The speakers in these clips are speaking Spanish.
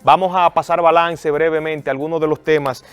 Vamos a pasar balance brevemente a algunos de los temas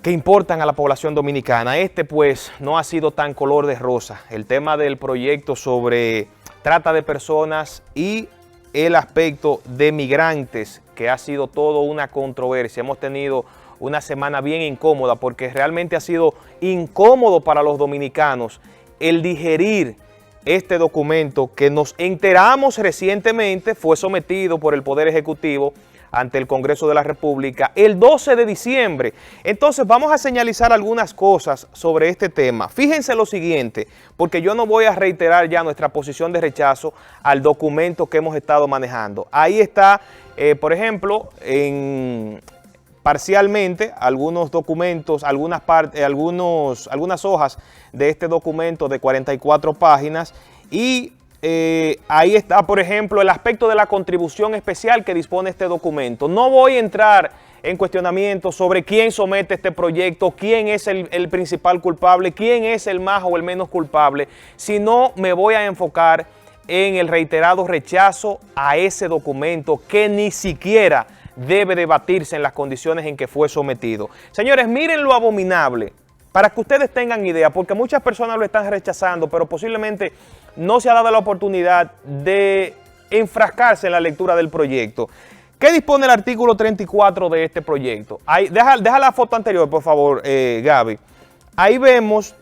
que importan a la población dominicana. Pues no ha sido tan color de rosa. El tema del proyecto sobre trata de personas y el aspecto de migrantes, que ha sido todo una controversia. Hemos tenido una semana bien incómoda porque realmente ha sido incómodo para los dominicanos el digerir este documento que nos enteramos recientemente fue sometido por el Poder Ejecutivo ante el Congreso de la República el 12 de diciembre. Entonces vamos a señalizar algunas cosas sobre este tema. Fíjense lo siguiente, porque yo no voy a reiterar ya nuestra posición de rechazo al documento que hemos estado manejando. Ahí está, por ejemplo, parcialmente algunos documentos, algunas hojas de este documento de 44 páginas y ahí está, por ejemplo, el aspecto de la contribución especial que dispone este documento. No voy a entrar en cuestionamiento sobre quién somete este proyecto, quién es el principal culpable, quién es el más o el menos culpable, sino me voy a enfocar en el reiterado rechazo a ese documento que ni siquiera debe debatirse en las condiciones en que fue sometido. Señores, miren lo abominable, para que ustedes tengan idea, porque muchas personas lo están rechazando, pero posiblemente no se ha dado la oportunidad de enfrascarse en la lectura del proyecto. ¿Qué dispone el artículo 34 de este proyecto? Ahí, deja la foto anterior, por favor, Gaby. Ahí vemos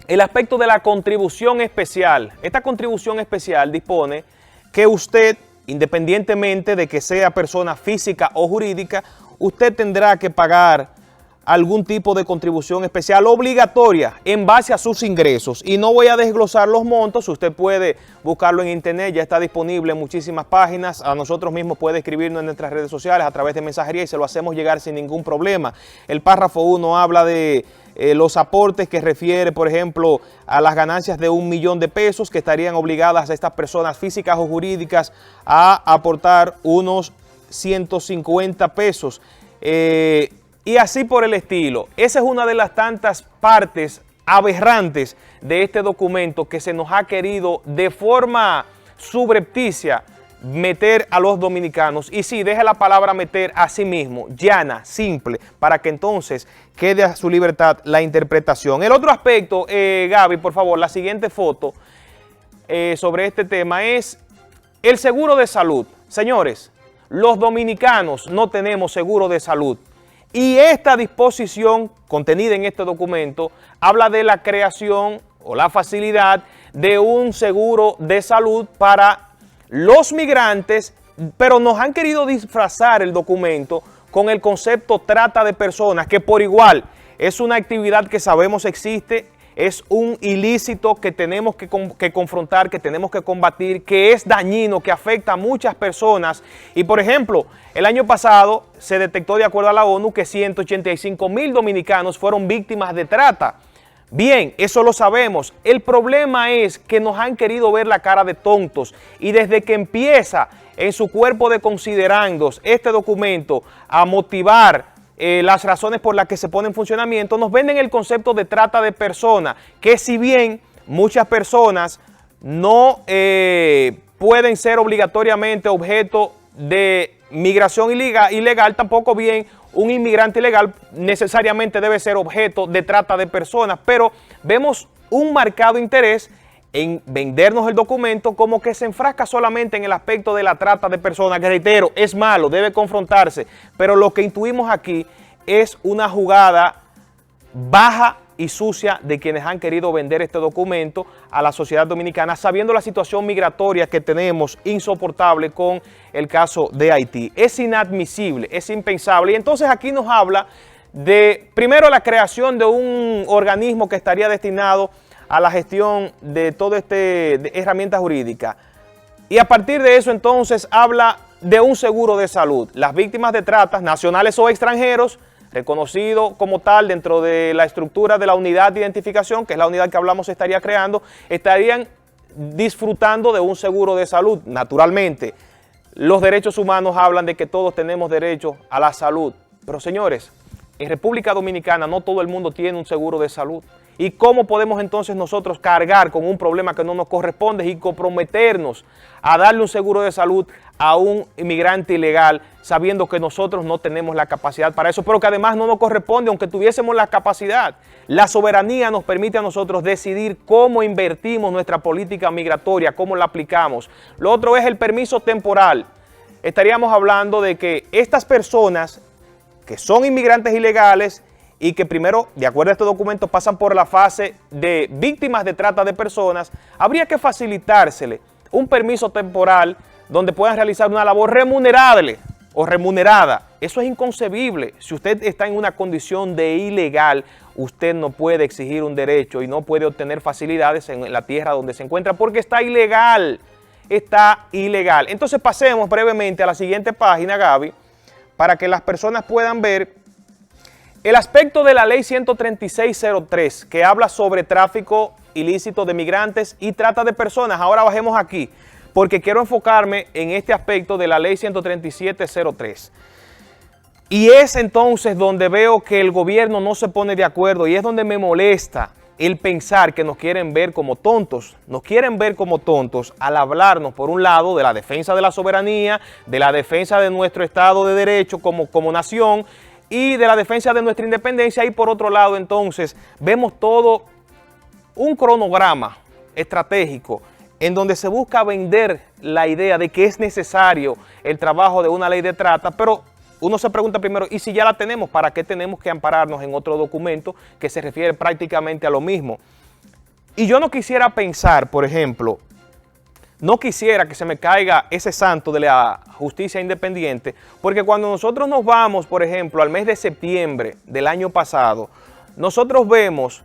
el aspecto de la contribución especial. Esta contribución especial dispone que usted, independientemente de que sea persona física o jurídica, usted tendrá que pagar algún tipo de contribución especial obligatoria en base a sus ingresos. Y no voy a desglosar los montos, usted puede buscarlo en internet, ya está disponible en muchísimas páginas. A nosotros mismos puede escribirnos en nuestras redes sociales a través de mensajería y se lo hacemos llegar sin ningún problema. El párrafo 1 habla de los aportes que refiere, por ejemplo, a las ganancias de 1 millón de pesos que estarían obligadas a estas personas físicas o jurídicas a aportar unos 150 pesos. Y así por el estilo. Esa es una de las tantas partes aberrantes de este documento que se nos ha querido de forma subrepticia meter a los dominicanos. Y sí, deje la palabra meter a sí mismo, llana, simple, para que entonces quede a su libertad la interpretación. El otro aspecto, Gaby, por favor, la siguiente foto sobre este tema es el seguro de salud. Señores, los dominicanos no tenemos seguro de salud. Y esta disposición contenida en este documento habla de la creación o la facilidad de un seguro de salud para los migrantes, pero nos han querido disfrazar el documento con el concepto trata de personas, que por igual es una actividad que sabemos existe, es un ilícito que tenemos que confrontar, que tenemos que combatir, que es dañino, que afecta a muchas personas. Y por ejemplo, el año pasado se detectó, de acuerdo a la ONU, que 185,000 dominicanos fueron víctimas de trata. Bien, eso lo sabemos. El problema es que nos han querido ver la cara de tontos y desde que empieza en su cuerpo de considerandos este documento a motivar las razones por las que se pone en funcionamiento, nos venden el concepto de trata de personas, que si bien muchas personas no pueden ser obligatoriamente objeto de migración ilegal, tampoco bien un inmigrante ilegal necesariamente debe ser objeto de trata de personas, pero vemos un marcado interés en vendernos el documento como que se enfrasca solamente en el aspecto de la trata de personas, que reitero, es malo, debe confrontarse, pero lo que intuimos aquí es una jugada baja y sucia de quienes han querido vender este documento a la sociedad dominicana, sabiendo la situación migratoria que tenemos insoportable con el caso de Haití. Es inadmisible, es impensable. Y entonces aquí nos habla de, primero, la creación de un organismo que estaría destinado a la gestión de todo de herramientas jurídicas. Y a partir de eso entonces habla de un seguro de salud. Las víctimas de tratas, nacionales o extranjeros, reconocido como tal dentro de la estructura de la unidad de identificación, que es la unidad que hablamos se estaría creando, estarían disfrutando de un seguro de salud. Naturalmente, los derechos humanos hablan de que todos tenemos derecho a la salud. Pero señores, en República Dominicana no todo el mundo tiene un seguro de salud. ¿Y cómo podemos entonces nosotros cargar con un problema que no nos corresponde y comprometernos a darle un seguro de salud a un inmigrante ilegal, sabiendo que nosotros no tenemos la capacidad para eso, pero que además no nos corresponde, aunque tuviésemos la capacidad? La soberanía nos permite a nosotros decidir cómo invertimos nuestra política migratoria, cómo la aplicamos. Lo otro es el permiso temporal. Estaríamos hablando de que estas personas que son inmigrantes ilegales y que primero, de acuerdo a este documento, pasan por la fase de víctimas de trata de personas, habría que facilitársele un permiso temporal donde puedan realizar una labor remunerable o remunerada. Eso es inconcebible. Si usted está en una condición de ilegal, usted no puede exigir un derecho y no puede obtener facilidades en la tierra donde se encuentra porque está ilegal. Está ilegal. Entonces pasemos brevemente a la siguiente página, Gaby, para que las personas puedan ver el aspecto de la ley 13603, que habla sobre tráfico ilícito de migrantes y trata de personas. Ahora bajemos aquí, porque quiero enfocarme en este aspecto de la ley 13703. Y es entonces donde veo que el gobierno no se pone de acuerdo y es donde me molesta el pensar que nos quieren ver como tontos. Nos quieren ver como tontos al hablarnos, por un lado, de la defensa de la soberanía, de la defensa de nuestro Estado de Derecho como nación, y de la defensa de nuestra independencia, y por otro lado entonces vemos todo un cronograma estratégico en donde se busca vender la idea de que es necesario el trabajo de una ley de trata, pero uno se pregunta primero, ¿y si ya la tenemos? ¿Para qué tenemos que ampararnos en otro documento que se refiere prácticamente a lo mismo? Y yo no quisiera pensar, por ejemplo, no quisiera que se me caiga ese santo de la justicia independiente, porque cuando nosotros nos vamos, por ejemplo, al mes de septiembre del año pasado, nosotros vemos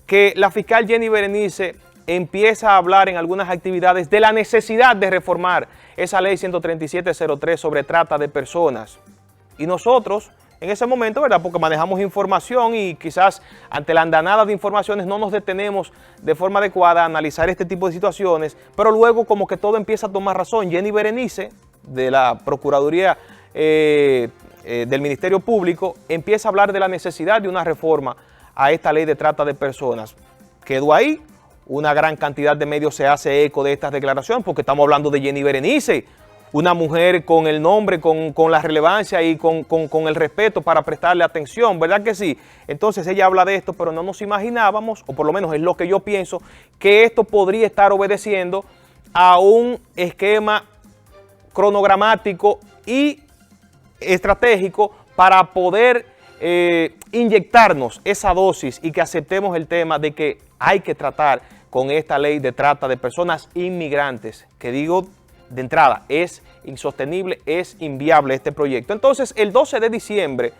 que la fiscal Jenny Berenice empieza a hablar en algunas actividades de la necesidad de reformar esa ley 13703 sobre trata de personas. Y nosotros, en ese momento, ¿verdad?, porque manejamos información y quizás ante la andanada de informaciones no nos detenemos de forma adecuada a analizar este tipo de situaciones, pero luego como que todo empieza a tomar razón. Jenny Berenice, de la Procuraduría del Ministerio Público, empieza a hablar de la necesidad de una reforma a esta ley de trata de personas. Quedó ahí, una gran cantidad de medios se hace eco de estas declaraciones porque estamos hablando de Jenny Berenice, una mujer con el nombre, con la relevancia y con el respeto para prestarle atención, ¿verdad que sí? Entonces ella habla de esto, pero no nos imaginábamos, o por lo menos es lo que yo pienso, que esto podría estar obedeciendo a un esquema cronogramático y estratégico para poder inyectarnos esa dosis y que aceptemos el tema de que hay que tratar con esta ley de trata de personas inmigrantes, que digo de entrada, es insostenible, es inviable este proyecto. Entonces, el 12 de diciembre,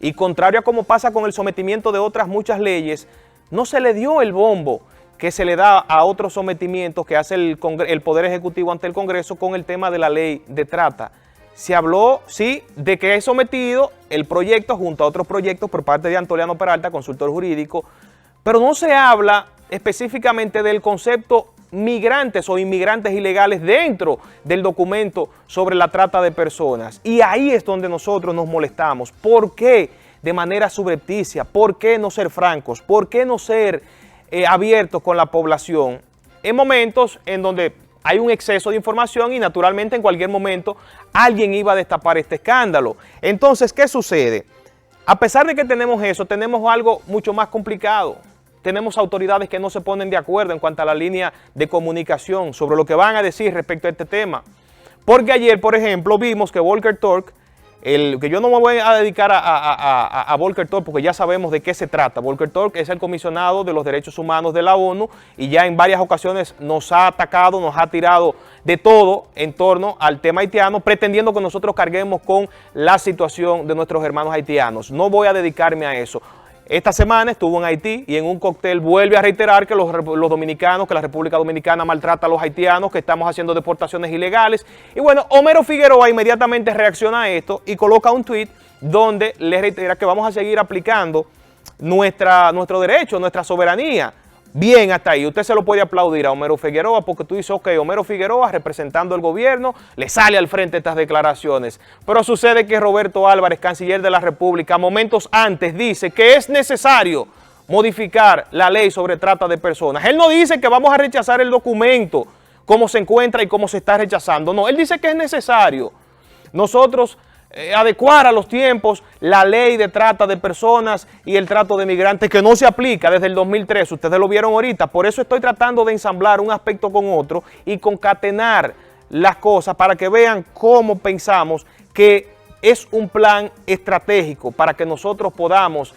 y contrario a como pasa con el sometimiento de otras muchas leyes, no se le dio el bombo que se le da a otros sometimientos que hace el Poder Ejecutivo ante el Congreso con el tema de la ley de trata. Se habló, sí, de que es sometido el proyecto junto a otros proyectos por parte de Antoliano Peralta, consultor jurídico, pero no se habla específicamente del concepto migrantes o inmigrantes ilegales dentro del documento sobre la trata de personas. Y ahí es donde nosotros nos molestamos. ¿Por qué de manera subrepticia? ¿Por qué no ser francos? ¿Por qué no ser abiertos con la población? En momentos en donde hay un exceso de información y naturalmente en cualquier momento alguien iba a destapar este escándalo. Entonces, ¿qué sucede? A pesar de que tenemos eso, tenemos algo mucho más complicado. Tenemos autoridades que no se ponen de acuerdo en cuanto a la línea de comunicación sobre lo que van a decir respecto a este tema. Porque ayer, por ejemplo, vimos que Volker Turk, que yo no me voy a dedicar a Volker Turk porque ya sabemos de qué se trata. Volker Turk es el comisionado de los derechos humanos de la ONU y ya en varias ocasiones nos ha atacado, nos ha tirado de todo en torno al tema haitiano, pretendiendo que nosotros carguemos con la situación de nuestros hermanos haitianos. No voy a dedicarme a eso. Esta semana estuvo en Haití y en un cóctel vuelve a reiterar que los dominicanos, que la República Dominicana maltrata a los haitianos, que estamos haciendo deportaciones ilegales. Y bueno, Homero Figueroa inmediatamente reacciona a esto y coloca un tuit donde le reitera que vamos a seguir aplicando nuestro derecho, nuestra soberanía. Bien, hasta ahí. Usted se lo puede aplaudir a Homero Figueroa porque tú dices, ok, Homero Figueroa representando al gobierno, le sale al frente estas declaraciones. Pero sucede que Roberto Álvarez, canciller de la República, momentos antes dice que es necesario modificar la ley sobre trata de personas. Él no dice que vamos a rechazar el documento como se encuentra y cómo se está rechazando. No, él dice que es necesario nosotros adecuar a los tiempos la ley de trata de personas y el trato de migrantes que no se aplica desde el 2003. Ustedes lo vieron ahorita. Por eso estoy tratando de ensamblar un aspecto con otro y concatenar las cosas para que vean cómo pensamos que es un plan estratégico para que nosotros podamos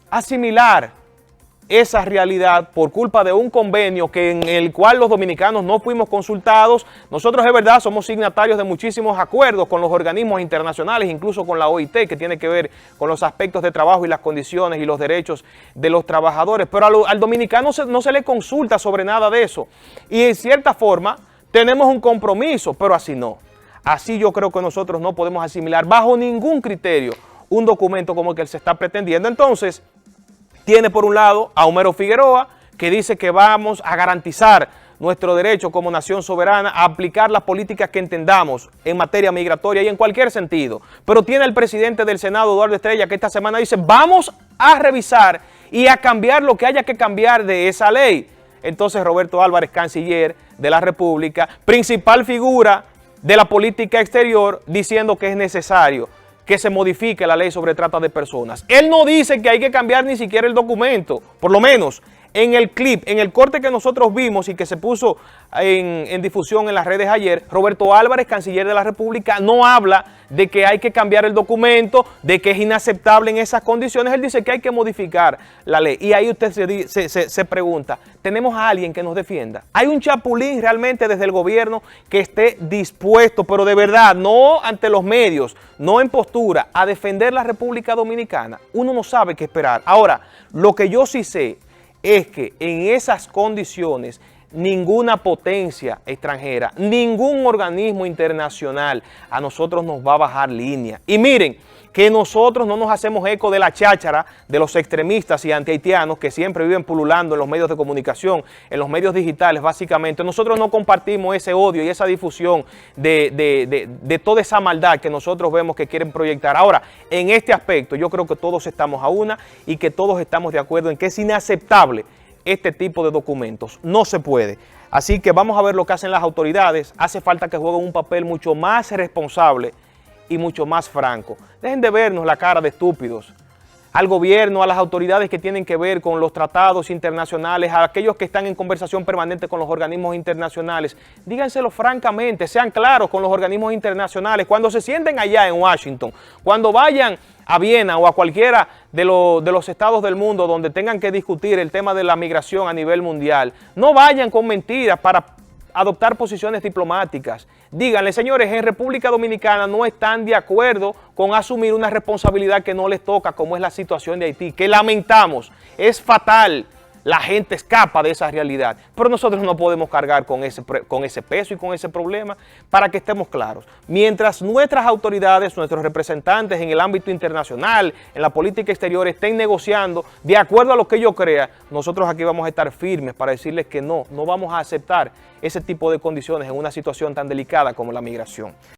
asimilar esa realidad por culpa de un convenio en el cual los dominicanos no fuimos consultados. Nosotros es verdad somos signatarios de muchísimos acuerdos con los organismos internacionales, incluso con la OIT, que tiene que ver con los aspectos de trabajo y las condiciones y los derechos de los trabajadores, pero al dominicano no se le consulta sobre nada de eso. Y en cierta forma tenemos un compromiso, pero así no. Así yo creo que nosotros no podemos asimilar bajo ningún criterio un documento como el que se está pretendiendo. Entonces, tiene por un lado a Homero Figueroa, que dice que vamos a garantizar nuestro derecho como nación soberana a aplicar las políticas que entendamos en materia migratoria y en cualquier sentido. Pero tiene el presidente del Senado, Eduardo Estrella, que esta semana dice, vamos a revisar y a cambiar lo que haya que cambiar de esa ley. Entonces Roberto Álvarez, canciller de la República, principal figura de la política exterior, diciendo que es necesario que se modifique la ley sobre trata de personas. Él no dice que hay que cambiar ni siquiera el documento, por lo menos en el clip, en el corte que nosotros vimos y que se puso en difusión en las redes ayer, Roberto Álvarez, canciller de la República, no habla de que hay que cambiar el documento, de que es inaceptable en esas condiciones. Él dice que hay que modificar la ley. Y ahí usted se pregunta, ¿tenemos a alguien que nos defienda? ¿Hay un chapulín realmente desde el gobierno que esté dispuesto, pero de verdad, no ante los medios, no en postura, a defender la República Dominicana? Uno no sabe qué esperar. Ahora, lo que yo sí sé es que en esas condiciones ninguna potencia extranjera, ningún organismo internacional a nosotros nos va a bajar línea. Y miren, que nosotros no nos hacemos eco de la cháchara de los extremistas y antihaitianos que siempre viven pululando en los medios de comunicación, en los medios digitales básicamente. Nosotros no compartimos ese odio y esa difusión de toda esa maldad que nosotros vemos que quieren proyectar. Ahora, en este aspecto yo creo que todos estamos a una y que todos estamos de acuerdo en que es inaceptable este tipo de documentos. No se puede. Así que vamos a ver lo que hacen las autoridades. Hace falta que jueguen un papel mucho más responsable y mucho más franco. Dejen de vernos la cara de estúpidos. Al gobierno, a las autoridades que tienen que ver con los tratados internacionales, a aquellos que están en conversación permanente con los organismos internacionales, díganselo francamente, sean claros con los organismos internacionales. Cuando se sienten allá en Washington, cuando vayan a Viena o a cualquiera de los estados del mundo donde tengan que discutir el tema de la migración a nivel mundial, no vayan con mentiras para adoptar posiciones diplomáticas. Díganle, señores, en República Dominicana no están de acuerdo con asumir una responsabilidad que no les toca, como es la situación de Haití, que lamentamos, es fatal. La gente escapa de esa realidad, pero nosotros no podemos cargar con ese peso y con ese problema, para que estemos claros. Mientras nuestras autoridades, nuestros representantes en el ámbito internacional, en la política exterior, estén negociando de acuerdo a lo que yo crea, nosotros aquí vamos a estar firmes para decirles que no vamos a aceptar ese tipo de condiciones en una situación tan delicada como la migración.